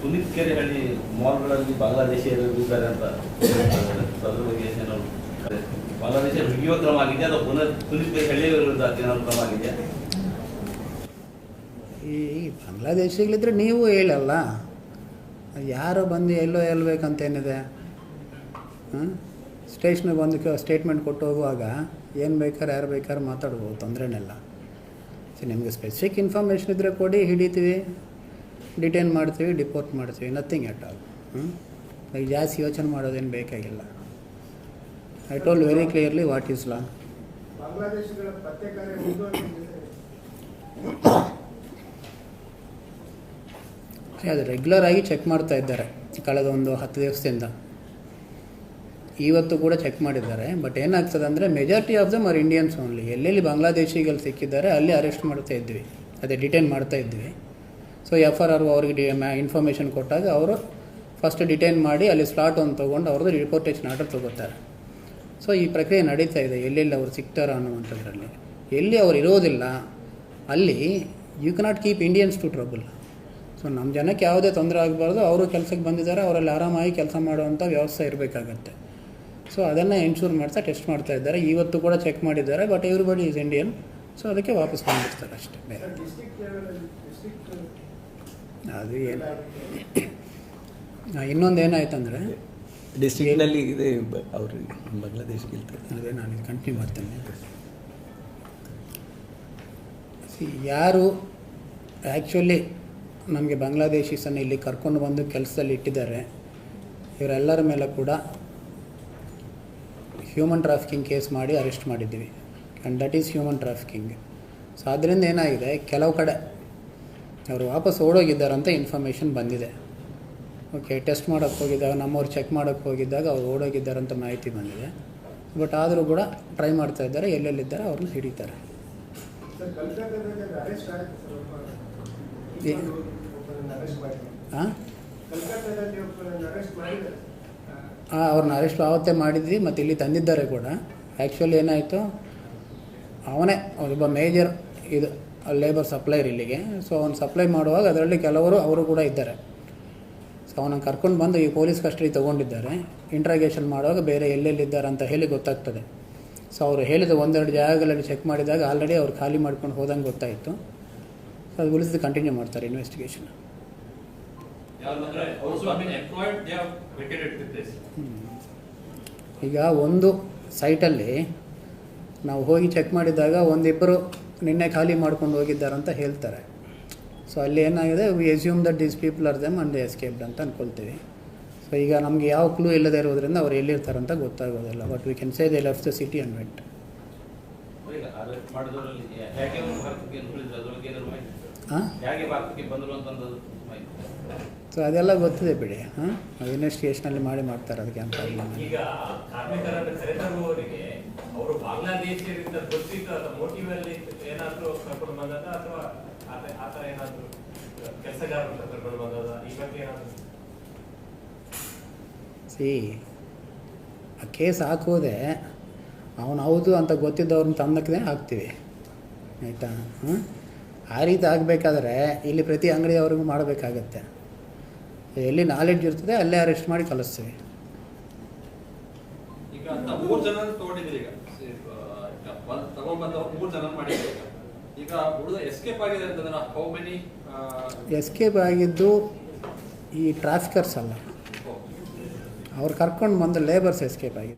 ಪುನೀತ್ ಕೆರೆಹಳ್ಳಿ ಮಾಲ್ಗಳಲ್ಲಿ ಬಾಂಗ್ಲಾದೇಶಿಯರು ಇದ್ದಾರೆ ಅಂತ ಅದ್ರ ಬಗ್ಗೆ ಏನು ಬಾಂಗ್ಲಾದೇಶಿಯರು ಹಿಡಿಯೋ ಕ್ರಮ ಆಗಿದೆಯಾ ಅಥವಾ ಪುನೀತ್ ಕೆರೆಹಳ್ಳಿ ವಿರುದ್ಧ ಏನಾದ್ರು ಕ್ರಮ ಆಗಿದೆಯಾ? ಈ ಬಾಂಗ್ಲಾದೇಶಿಗಳಿದ್ರೆ ನೀವು ಹೇಳಲ್ಲ, ಯಾರು ಬಂದು ಎಲ್ಲೋ ಹೇಳ್ಬೇಕಂತೇನಿದೆ? ಸ್ಟೇಷನ್ಗೆ ಬಂದು ಸ್ಟೇಟ್ಮೆಂಟ್ ಕೊಟ್ಟು ಹೋಗುವಾಗ ಏನು ಬೇಕಾದ್ರೆ ಯಾರು ಬೇಕಾದ್ರೆ ಮಾತಾಡ್ಬೋದು, ತೊಂದರೆನೆಲ್ಲ. ಸೊ ನಿಮಗೆ ಸ್ಪೆಸಿಫಿಕ್ ಇನ್ಫಾರ್ಮೇಷನ್ ಇದ್ದರೆ ಕೊಡಿ, ಹಿಡಿತೀವಿ, ಡಿಟೈನ್ ಮಾಡ್ತೀವಿ, ಡಿಪೋರ್ಟ್ ಮಾಡ್ತೀವಿ, ನಥಿಂಗ್ ಎಟ್ ಆಲ್. ಈಗ ಜಾಸ್ತಿ ಯೋಚನೆ ಮಾಡೋದೇನು ಬೇಕಾಗಿಲ್ಲ. I told very clearly what is ಲಾ. ಅದು ರೆಗ್ಯುಲರ್ ಆಗಿ ಚೆಕ್ ಮಾಡ್ತಾ ಇದ್ದಾರೆ ಕಳೆದ ಒಂದು 10 ದಿವಸದಿಂದ. ಇವತ್ತು ಕೂಡ ಚೆಕ್ ಮಾಡಿದ್ದಾರೆ. ಬಟ್ ಏನಾಗ್ತದೆ ಅಂದರೆ majority of them are Indians only. ಎಲ್ಲೆಲ್ಲಿ ಬಾಂಗ್ಲಾದೇಶಿಗಳು ಸಿಕ್ಕಿದ್ದಾರೆ ಅಲ್ಲಿ ಅರೆಸ್ಟ್ ಮಾಡ್ತಾ ಇದ್ವಿ, ಅದೇ ಡಿಟೈನ್ ಮಾಡ್ತಾ ಇದ್ವಿ. ಸೊ FRR ಅವ್ರಿಗೆ ಇನ್ಫಾರ್ಮೇಷನ್ ಕೊಟ್ಟಾಗ ಅವರು ಫಸ್ಟ್ ಡಿಟೈನ್ ಮಾಡಿ ಅಲ್ಲಿ ಸ್ಲಾಟ್ ಒಂದು ತೊಗೊಂಡು ಅವ್ರದ್ದು ರಿಪೋರ್ಟೇಷನ್ ಆರ್ಡರ್ ತೊಗೋತಾರೆ. ಸೊ ಈ ಪ್ರಕ್ರಿಯೆ ನಡೀತಾ ಇದೆ. ಎಲ್ಲೆಲ್ಲಿ ಅವ್ರು ಸಿಗ್ತಾರೋ ಅನ್ನುವಂಥದ್ರಲ್ಲಿ ಎಲ್ಲಿ ಅವ್ರು ಇರೋದಿಲ್ಲ ಅಲ್ಲಿ you cannot keep Indians to trouble. So ನಮ್ಮ ಜನಕ್ಕೆ ಯಾವುದೇ ತೊಂದರೆ ಆಗಬಾರ್ದು. ಅವರು ಕೆಲಸಕ್ಕೆ ಬಂದಿದ್ದಾರೆ, ಅವರಲ್ಲಿ ಆರಾಮಾಗಿ ಕೆಲಸ ಮಾಡುವಂಥ ವ್ಯವಸ್ಥೆ ಇರಬೇಕಾಗತ್ತೆ. ಸೊ ಅದನ್ನು ಎನ್ಶೂರ್ ಮಾಡ್ತಾ ಟೆಸ್ಟ್ ಮಾಡ್ತಾ ಇದ್ದಾರೆ. ಇವತ್ತು ಕೂಡ ಚೆಕ್ ಮಾಡಿದ್ದಾರೆ. But everybody is Indian. So ಅದಕ್ಕೆ ವಾಪಸ್ ಬಂದಿರ್ತಾರೆ ಅಷ್ಟೇ. ಬೇರೆ ಅದು ಏನು ಇನ್ನೊಂದು ಏನಾಯ್ತಂದರೆ ಡಿಸ್ಟ್ರಿಕ್ಟ್ನಲ್ಲಿ ಇದೆ ಅವರು ಬಾಂಗ್ಲಾದೇಶಕ್ಕೆ. ಅದೇ ನಾನು ಕಂಟಿನ್ಯೂ ಮಾಡ್ತೇನೆ. ಯಾರು ಆ್ಯಕ್ಚುಲಿ ನಮಗೆ ಬಾಂಗ್ಲಾದೇಶೀಸನ್ನು ಇಲ್ಲಿ ಕರ್ಕೊಂಡು ಬಂದು ಕೆಲಸದಲ್ಲಿ ಇಟ್ಟಿದ್ದಾರೆ, ಇವರೆಲ್ಲರ ಮೇಲೆ ಕೂಡ ಹ್ಯೂಮನ್ ಟ್ರಾಫಿಕಿಂಗ್ ಕೇಸ್ ಮಾಡಿ ಅರೆಸ್ಟ್ ಮಾಡಿದ್ದೀವಿ. And that is human trafficking. So ಅದರಿಂದ ಏನಾಗಿದೆ, ಕೆಲವು ಕಡೆ ಅವರು ವಾಪಸ್ ಓಡೋಗಿದ್ದಾರಂತ ಇನ್ಫಾರ್ಮೇಷನ್ ಬಂದಿದೆ. ಓಕೆ, ಟೆಸ್ಟ್ ಮಾಡೋಕ್ಕೆ ಹೋಗಿದ್ದಾಗ, ನಮ್ಮವ್ರು ಚೆಕ್ ಮಾಡೋಕ್ಕೆ ಹೋಗಿದ್ದಾಗ ಅವ್ರು ಓಡೋಗಿದ್ದಾರಂತ ಮಾಹಿತಿ ಬಂದಿದೆ. ಬಟ್ ಆದರೂ ಕೂಡ ಟ್ರೈ ಮಾಡ್ತಾ ಇದ್ದಾರೆ, ಎಲ್ಲೆಲ್ಲಿದ್ದಾರೆ ಅವ್ರನ್ನ ಹಿಡಿತಾರೆ. ಹಾಂ, ಅವ್ರನ್ನ ಅರೆಸ್ಟ್ ಆವತ್ತೇ ಮಾಡಿದ್ವಿ ಮತ್ತು ಇಲ್ಲಿ ತಂದಿದ್ದಾರೆ ಕೂಡ. ಆ್ಯಕ್ಚುಲಿ ಏನಾಯಿತು, ಅವನೇ ಒಬ್ಬ ಮೇಜರ್ ಇದು ಲೇಬರ್ ಸಪ್ಲೈಯರ್ ಇಲ್ಲಿಗೆ. ಸೊ ಅವ್ನು ಸಪ್ಲೈ ಮಾಡುವಾಗ ಅದರಲ್ಲಿ ಕೆಲವರು ಅವರು ಕೂಡ ಇದ್ದಾರೆ. ಸೊ ಅವನನ್ನು ಕರ್ಕೊಂಡು ಬಂದು ಈ ಪೊಲೀಸ್ ಕಸ್ಟಡಿ ತೊಗೊಂಡಿದ್ದಾರೆ. ಇಂಟ್ರಾಗೇಷನ್ ಮಾಡುವಾಗ ಬೇರೆ ಎಲ್ಲೆಲ್ಲಿದ್ದಾರೆ ಅಂತ ಹೇಳಿ ಗೊತ್ತಾಗ್ತದೆ. ಸೊ ಅವರು ಹೇಳಿದ ಒಂದೆರಡು ಜಾಗಗಳಲ್ಲಿ ಚೆಕ್ ಮಾಡಿದಾಗ ಆಲ್ರೆಡಿ ಅವ್ರು ಖಾಲಿ ಮಾಡ್ಕೊಂಡು ಹೋದಂಗೆ ಗೊತ್ತಾಯಿತು. ಸೊ ಅದು ಉಳಿದು ಕಂಟಿನ್ಯೂ ಮಾಡ್ತಾರೆ ಇನ್ವೆಸ್ಟಿಗೇಷನ್. ಈಗ ಒಂದು ಸೈಟಲ್ಲಿ ನಾವು ಹೋಗಿ ಚೆಕ್ ಮಾಡಿದಾಗ ಒಂದಿಬ್ಬರು ನಿನ್ನೆ ಖಾಲಿ ಮಾಡ್ಕೊಂಡು ಹೋಗಿದ್ದಾರಂತ ಹೇಳ್ತಾರೆ. ಸೊ ಅಲ್ಲಿ ಏನಾಗಿದೆ, we assume that these people are them and they escaped ಅಂತ ಅಂದ್ಕೊಳ್ತೀವಿ. ಸೊ ಈಗ ನಮಗೆ ಯಾವ ಕ್ಲೂ ಇಲ್ಲದೆ ಇರೋದ್ರಿಂದ ಅವ್ರು ಎಲ್ಲಿರ್ತಾರಂತ ಗೊತ್ತಾಗೋದಿಲ್ಲ. But we can say they left the city and went. So ಅದೆಲ್ಲ ಗೊತ್ತಿದೆ ಬಿಡಿ. ಇನ್ವೆಸ್ಟಿಗೇಷನಲ್ಲಿ ಮಾಡ್ತಾರೆ. ಅದಕ್ಕೆ ಅಂತ ಈಗ ಕಾರ್ಮಿಕರನ್ನು ಕರೆತರುವವರಿಗೆ ಅವರು ಬಾಂಗ್ಲಾದೇಶಿಯರಿಂದ ಗೊತ್ತಿತ್ತು ಅಥವಾ ಮೋಟಿವಲ್ಲಿ ಏನಾದರೂ ಕರ್ಕೊಂಡು ಬಂದದ ಅಥವಾ ಆ ಥರ ಏನಾದರೂ ಕೆಲಸಗಾರರನ್ನು ಕರ್ಕೊಂಡು ಬಂದದ, ಈ ಬಗ್ಗೆ ಏನಾದರೂ? ಆ ಕೇಸ್ ಹಾಕೋದೆ ಅವನು ಹೌದು ಅಂತ ಗೊತ್ತಿದ್ದವ್ರನ್ನ ತಂದಕ್ಕೆ ಹಾಕ್ತೀವಿ, ಆಯಿತಾ? ಆ ರೀತಿ ಆಗಬೇಕಾದ್ರೆ ಇಲ್ಲಿ ಪ್ರತಿ ಅಂಗಡಿಯವ್ರಿಗೂ ಮಾಡಬೇಕಾಗತ್ತೆ. ಎಲ್ಲಿ ನಾಲೆಡ್ಜ್ ಇರ್ತದೆ ಅಲ್ಲೇ ಅರೆಸ್ಟ್ ಮಾಡಿ ಕಳಿಸ್ತೀವಿ. ಈಗ 3 ಜನ ತಗೊಂಡಿದ್ದೀರಿ, ಈಗ ತಗೊಂಡ್ಬಂದವ್ರು 3 ಜನ ಮಾಡಿದ್ದೀರಿ. ಈಗ ಉಳಿದ ಎಸ್ಕೇಪ್ ಆಗಿದೆ ಅಂತಂದ್ರೆ ಹೌ ಮೆನಿ? ಎಸ್ಕೇಪ್ ಆಗಿದ್ದು ಈ ಟ್ರಾಫಿಕರ್ಸ್ ಅಲ್ಲ, ಅವ್ರು ಕರ್ಕೊಂಡು ಬಂದು ಲೇಬರ್ಸ್ ಎಸ್ಕೇಪ್ ಆಗಿದೆ.